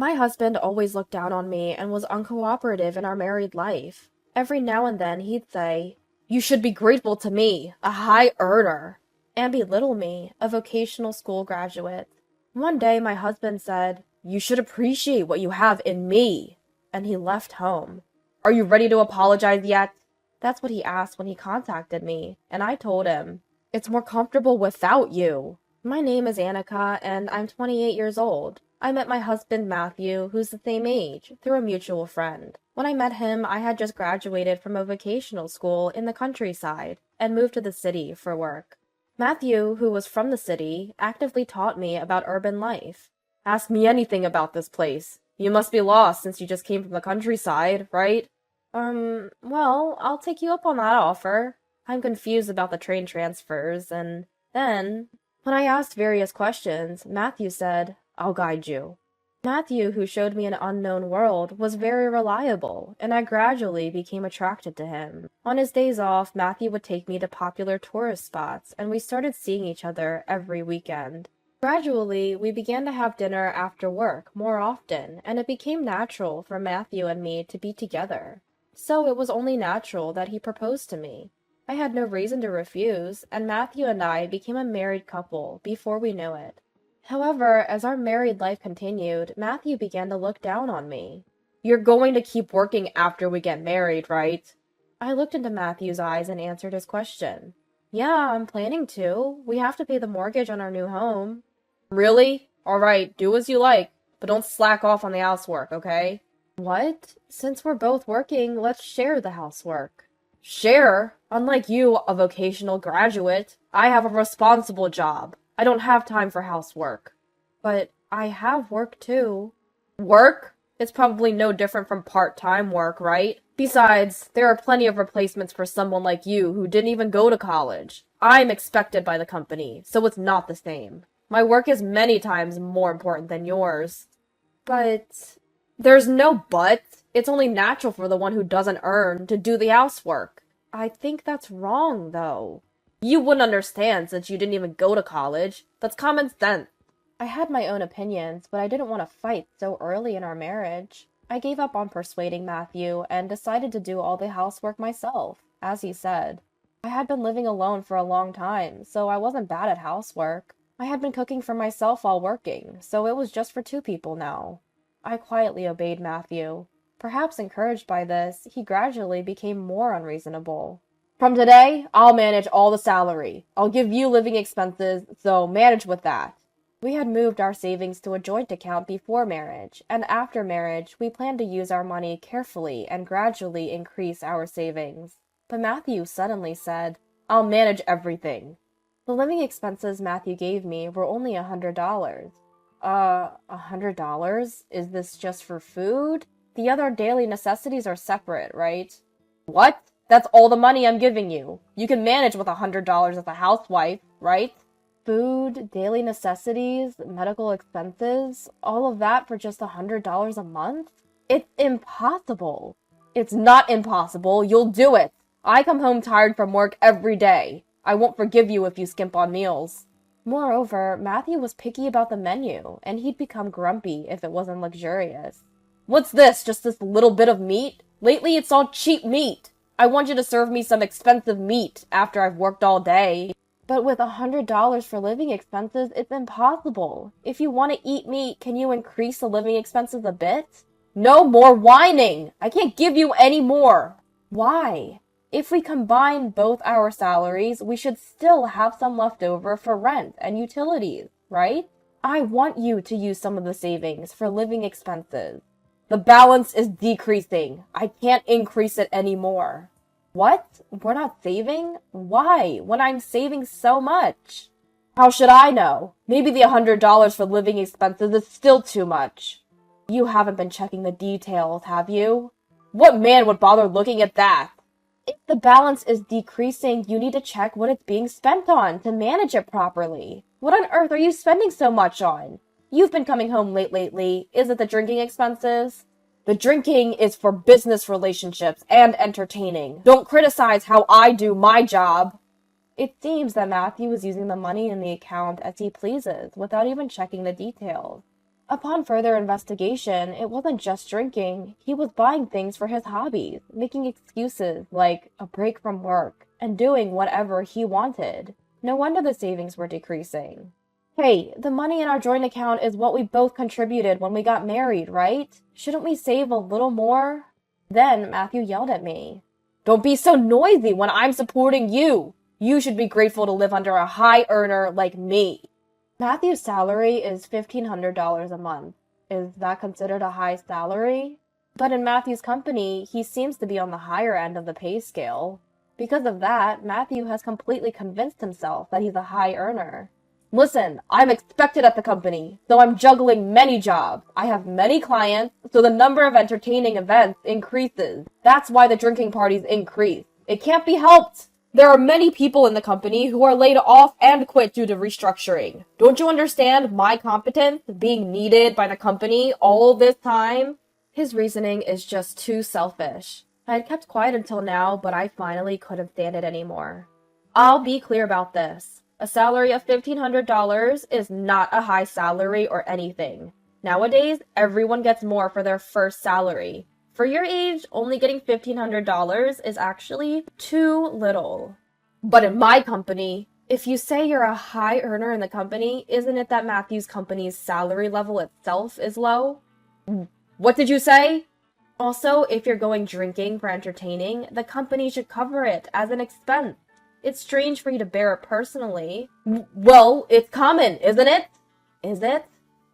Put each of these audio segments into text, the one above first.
My husband always looked down on me and was uncooperative in our married life. Every now and then he'd say, "You should be grateful to me, a high earner," and belittle me, a vocational school graduate. One day my husband said, "You should appreciate what you have in me," and he left home. "Are you ready to apologize yet?" That's what he asked when he contacted me, and I told him, "It's more comfortable without you." My name is Annika, and I'm 28 years old. I met my husband, Matthew, who's the same age, through a mutual friend. When I met him, I had just graduated from a vocational school in the countryside and moved to the city for work. Matthew, who was from the city, actively taught me about urban life. "Ask me anything about this place. You must be lost since you just came from the countryside, right?" Well, I'll take you up on that offer. I'm confused about the train transfers, and then, when I asked various questions, Matthew said, "I'll guide you." Matthew, who showed me an unknown world, was very reliable, and I gradually became attracted to him. On his days off, Matthew would take me to popular tourist spots, and we started seeing each other every weekend. Gradually, we began to have dinner after work more often, and it became natural for Matthew and me to be together. So it was only natural that he proposed to me. I had no reason to refuse, and Matthew and I became a married couple before we knew it. However, as our married life continued, Matthew began to look down on me. "You're going to keep working after we get married, right?" I looked into Matthew's eyes and answered his question. "Yeah, I'm planning to. We have to pay the mortgage on our new home." "Really? All right, do as you like, but don't slack off on the housework, okay?" "What? Since we're both working, let's share the housework." "Share? Unlike you, a vocational graduate, I have a responsible job. I don't have time for housework." "But I have work too." "Work? It's probably no different from part-time work, right? Besides, there are plenty of replacements for someone like you who didn't even go to college. I'm expected by the company, so it's not the same. My work is many times more important than yours." "But—" "There's no but. It's only natural for the one who doesn't earn to do the housework." "I think that's wrong, though." "You wouldn't understand since you didn't even go to college. That's common sense." I had my own opinions, but I didn't want to fight so early in our marriage. I gave up on persuading Matthew and decided to do all the housework myself, as he said. I had been living alone for a long time, so I wasn't bad at housework. I had been cooking for myself while working, so it was just for two people now. I quietly obeyed Matthew. Perhaps encouraged by this, he gradually became more unreasonable. "From today, I'll manage all the salary. I'll give you living expenses, so manage with that." We had moved our savings to a joint account before marriage, and after marriage, we planned to use our money carefully and gradually increase our savings. But Matthew suddenly said, "I'll manage everything." The living expenses Matthew gave me were only $100. $100? Is this just for food? The other daily necessities are separate, right? "What? That's all the money I'm giving you. You can manage with $100 as a housewife, right?" Food, daily necessities, medical expenses, all of that for just $100 a month? It's impossible. "It's not impossible. You'll do it. I come home tired from work every day. I won't forgive you if you skimp on meals." Moreover, Matthew was picky about the menu, and he'd become grumpy if it wasn't luxurious. "What's this? Just this little bit of meat? Lately it's all cheap meat. I want you to serve me some expensive meat after I've worked all day." "But with $100 for living expenses, it's impossible. If you want to eat meat, can you increase the living expenses a bit?" "No more whining! I can't give you any more." "Why? If we combine both our salaries, we should still have some left over for rent and utilities, right? I want you to use some of the savings for living expenses." "The balance is decreasing. I can't increase it anymore." "What? We're not saving? Why, when I'm saving so much?" "How should I know? Maybe the $100 for living expenses is still too much." "You haven't been checking the details, have you?" "What man would bother looking at that?" "If the balance is decreasing, you need to check what it's being spent on to manage it properly. What on earth are you spending so much on? You've been coming home late lately. Is it the drinking expenses?" "The drinking is for business relationships and entertaining. Don't criticize how I do my job." It seems that Matthew was using the money in the account as he pleases, without even checking the details. Upon further investigation, it wasn't just drinking. He was buying things for his hobbies, making excuses like a break from work, and doing whatever he wanted. No wonder the savings were decreasing. Hey, the money in our joint account is what we both contributed when we got married, right? Shouldn't we save a little more? Then Matthew yelled at me. Don't be so noisy when I'm supporting you. You should be grateful to live under a high earner like me. Matthew's salary is $1,500 a month. Is that considered a high salary? But in Matthew's company, he seems to be on the higher end of the pay scale. Because of that, Matthew has completely convinced himself that he's a high earner. Listen, I'm expected at the company, so I'm juggling many jobs. I have many clients, so the number of entertaining events increases. That's why the drinking parties increase. It can't be helped. There are many people in the company who are laid off and quit due to restructuring. Don't you understand my competence being needed by the company all this time? His reasoning is just too selfish. I had kept quiet until now, but I finally couldn't stand it anymore. I'll be clear about this. A salary of $1,500 is not a high salary or anything. Nowadays, everyone gets more for their first salary. For your age, only getting $1,500 is actually too little. But in my company, if you say you're a high earner in the company, isn't it that Matthew's company's salary level itself is low? What did you say? Also, if you're going drinking for entertaining, the company should cover it as an expense. It's strange for you to bear it personally. Well, it's common, isn't it? Is it?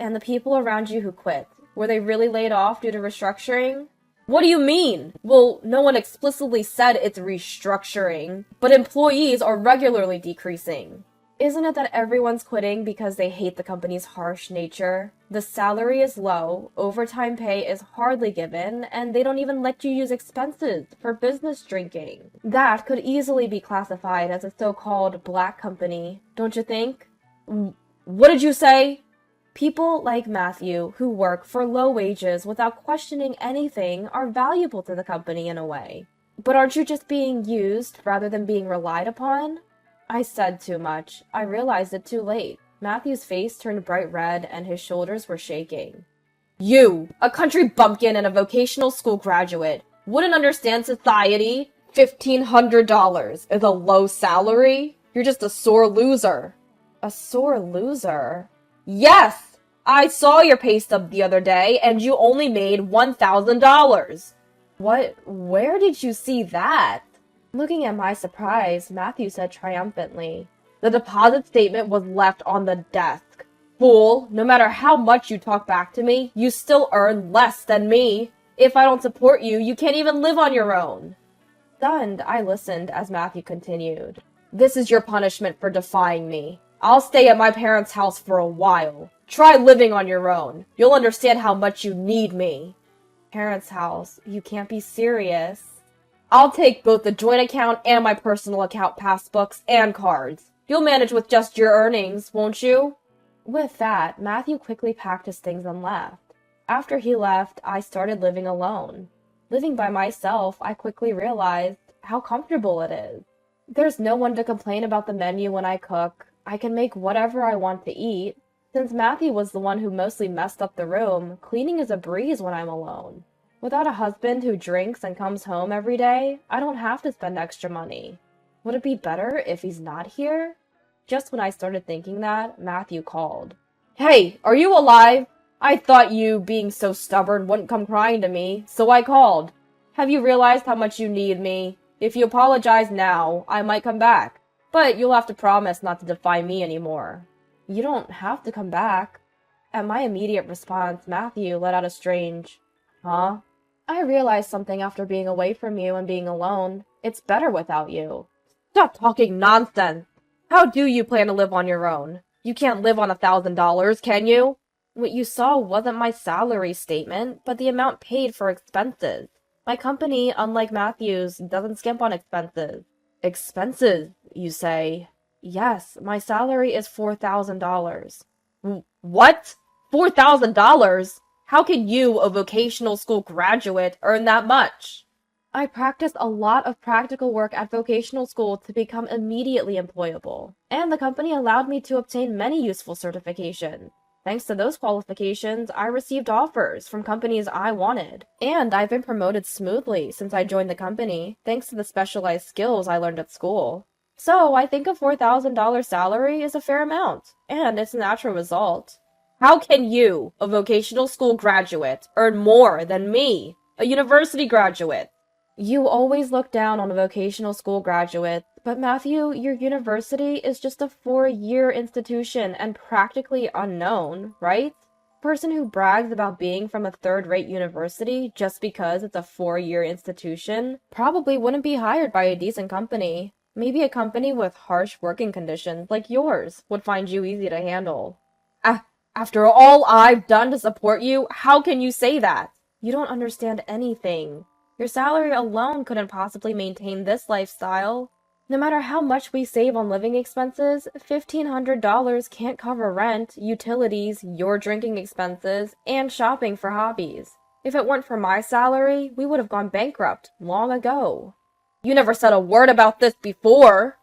And the people around you who quit, were they really laid off due to restructuring? What do you mean? Well, no one explicitly said it's restructuring, but employees are regularly decreasing. Isn't it that everyone's quitting because they hate the company's harsh nature? The salary is low, overtime pay is hardly given, and they don't even let you use expenses for business drinking. That could easily be classified as a so-called black company, don't you think? What did you say? People like Matthew, who work for low wages without questioning anything, are valuable to the company in a way. But aren't you just being used rather than being relied upon? I said too much. I realized it too late. Matthew's face turned bright red and his shoulders were shaking. You, a country bumpkin and a vocational school graduate, wouldn't understand society? $1,500 is a low salary? You're just a sore loser. A sore loser? Yes! I saw your pay stub the other day and you only made $1,000. What? Where did you see that? Looking at my surprise, Matthew said triumphantly, The deposit statement was left on the desk. Fool, no matter how much you talk back to me, you still earn less than me. If I don't support you, you can't even live on your own. Stunned, I listened as Matthew continued. This is your punishment for defying me. I'll stay at my parents' house for a while. Try living on your own. You'll understand how much you need me. Parents' house? You can't be serious. I'll take both the joint account and my personal account passbooks and cards. You'll manage with just your earnings, won't you? With that, Matthew quickly packed his things and left. After he left, I started living alone. Living by myself, I quickly realized how comfortable it is. There's no one to complain about the menu when I cook. I can make whatever I want to eat. Since Matthew was the one who mostly messed up the room, cleaning is a breeze when I'm alone. Without a husband who drinks and comes home every day, I don't have to spend extra money. Would it be better if he's not here? Just when I started thinking that, Matthew called. Hey, are you alive? I thought you, being so stubborn, wouldn't come crying to me, so I called. Have you realized how much you need me? If you apologize now, I might come back. But you'll have to promise not to defy me anymore. You don't have to come back. At my immediate response, Matthew let out a strange, huh? I realized something after being away from you and being alone. It's better without you. Stop talking nonsense. How do you plan to live on your own? You can't live on $1,000, can you? What you saw wasn't my salary statement, but the amount paid for expenses. My company, unlike Matthew's, doesn't skimp on expenses. Expenses, you say? Yes, my salary is $4,000. What? $4,000? How can you, a vocational school graduate, earn that much? I practiced a lot of practical work at vocational school to become immediately employable, and the company allowed me to obtain many useful certifications. Thanks to those qualifications, I received offers from companies I wanted, and I've been promoted smoothly since I joined the company, thanks to the specialized skills I learned at school. So, I think a $4,000 salary is a fair amount, and it's a natural result. How can you, a vocational school graduate, earn more than me, a university graduate? You always look down on a vocational school graduate, but Matthew, your university is just a 4-year institution and practically unknown, right? Person who brags about being from a third-rate university just because it's a 4-year institution probably wouldn't be hired by a decent company. Maybe a company with harsh working conditions like yours would find you easy to handle. After all I've done to support you, how can you say that? You don't understand anything. Your salary alone couldn't possibly maintain this lifestyle. No matter how much we save on living expenses, $1,500 can't cover rent, utilities, your drinking expenses, and shopping for hobbies. If it weren't for my salary, we would have gone bankrupt long ago. You never said a word about this before.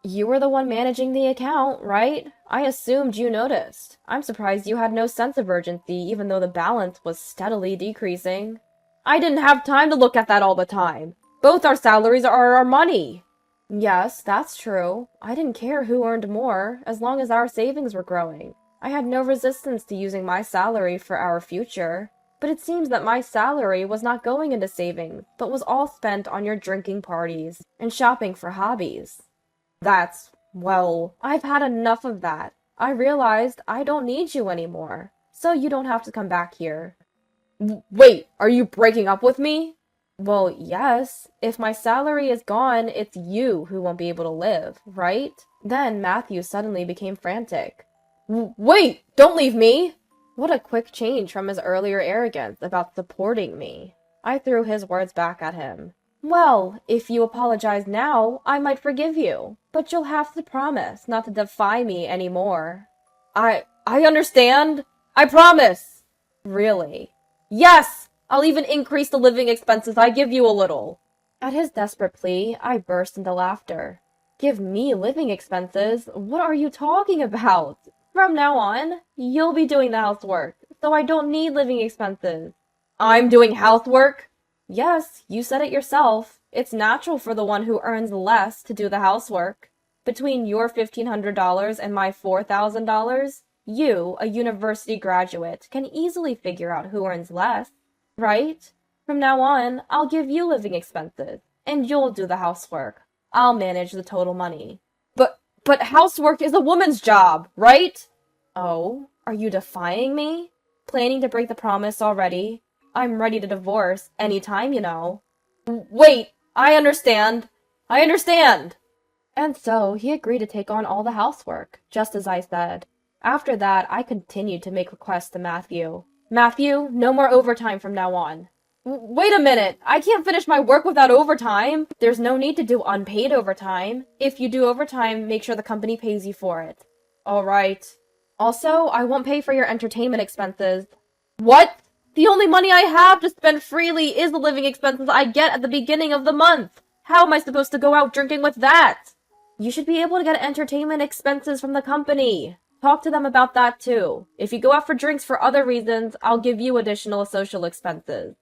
You were the one managing the account, right? I assumed you noticed. I'm surprised you had no sense of urgency even though the balance was steadily decreasing. I didn't have time to look at that all the time. Both our salaries are our money. Yes, that's true. I didn't care who earned more, as long as our savings were growing. I had no resistance to using my salary for our future. But it seems that my salary was not going into savings, but was all spent on your drinking parties and shopping for hobbies. Well, I've had enough of that. I realized I don't need you anymore, so you don't have to come back here. Wait, are you breaking up with me? Well, yes. If my salary is gone, it's you who won't be able to live, right? Then Matthew suddenly became frantic. Wait, don't leave me! What a quick change from his earlier arrogance about supporting me. I threw his words back at him. Well, if you apologize now, I might forgive you, but you'll have to promise not to defy me anymore. I understand. I promise. Really? Yes! I'll even increase the living expenses I give you a little. At his desperate plea, I burst into laughter. Give me living expenses? What are you talking about? From now on, you'll be doing the housework, so I don't need living expenses. I'm doing housework? Yes, you said it yourself. It's natural for the one who earns less to do the housework. Between your $1,500 and my $4,000, you, a university graduate, can easily figure out who earns less, right? From now on, I'll give you living expenses, and you'll do the housework. I'll manage the total money. But housework is a woman's job, right? Oh, are you defying me? Planning to break the promise already? I'm ready to divorce any time, you know. Wait, I understand. And so he agreed to take on all the housework, just as I said. After that, I continued to make requests to Matthew. Matthew, no more overtime from now on. Wait a minute! I can't finish my work without overtime! There's no need to do unpaid overtime. If you do overtime, make sure the company pays you for it. Alright. Also, I won't pay for your entertainment expenses. What? The only money I have to spend freely is the living expenses I get at the beginning of the month. How am I supposed to go out drinking with that? You should be able to get entertainment expenses from the company. Talk to them about that too. If you go out for drinks for other reasons, I'll give you additional social expenses.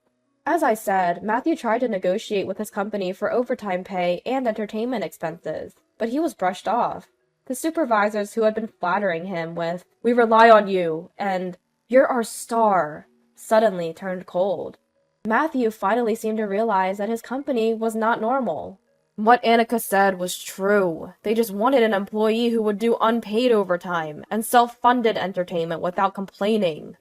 As I said, Matthew tried to negotiate with his company for overtime pay and entertainment expenses, but he was brushed off. The supervisors who had been flattering him with, "We rely on you," and "You're our star," suddenly turned cold. Matthew finally seemed to realize that his company was not normal. What Annika said was true. They just wanted an employee who would do unpaid overtime and self-funded entertainment without complaining.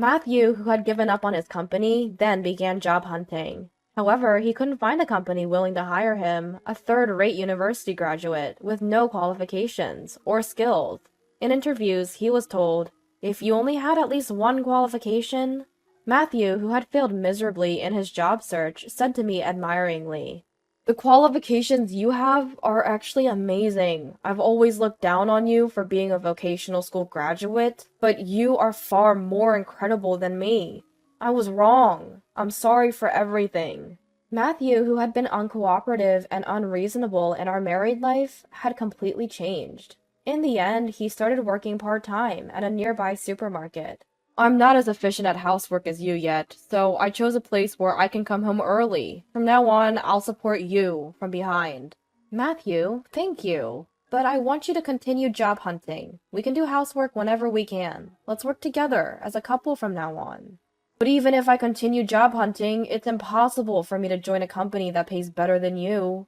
Matthew, who had given up on his company, then began job hunting. However, he couldn't find a company willing to hire him, a third-rate university graduate with no qualifications or skills. In interviews, he was told, "If you only had at least one qualification..." Matthew, who had failed miserably in his job search, said to me admiringly, "The qualifications you have are actually amazing. I've always looked down on you for being a vocational school graduate, but you are far more incredible than me. I was wrong. I'm sorry for everything." Matthew, who had been uncooperative and unreasonable in our married life, had completely changed. In the end, he started working part-time at a nearby supermarket. I'm not as efficient at housework as you yet, so I chose a place where I can come home early. From now on, I'll support you from behind. Matthew, thank you. But I want you to continue job hunting. We can do housework whenever we can. Let's work together as a couple from now on. But even if I continue job hunting, it's impossible for me to join a company that pays better than you.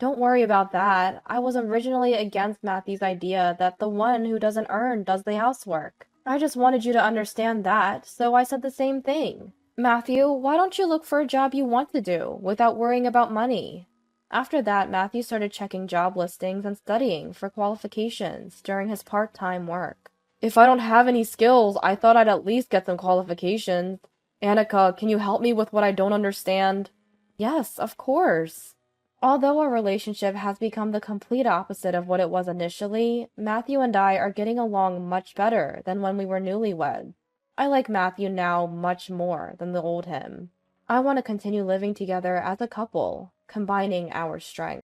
Don't worry about that. I was originally against Matthew's idea that the one who doesn't earn does the housework. I just wanted you to understand that, so I said the same thing. Matthew, why don't you look for a job you want to do without worrying about money? After that, Matthew started checking job listings and studying for qualifications during his part-time work. If I don't have any skills, I thought I'd at least get some qualifications. Annika, can you help me with what I don't understand? Yes, of course. Although our relationship has become the complete opposite of what it was initially, Matthew and I are getting along much better than when we were newlyweds. I like Matthew now much more than the old him. I want to continue living together as a couple, combining our strengths.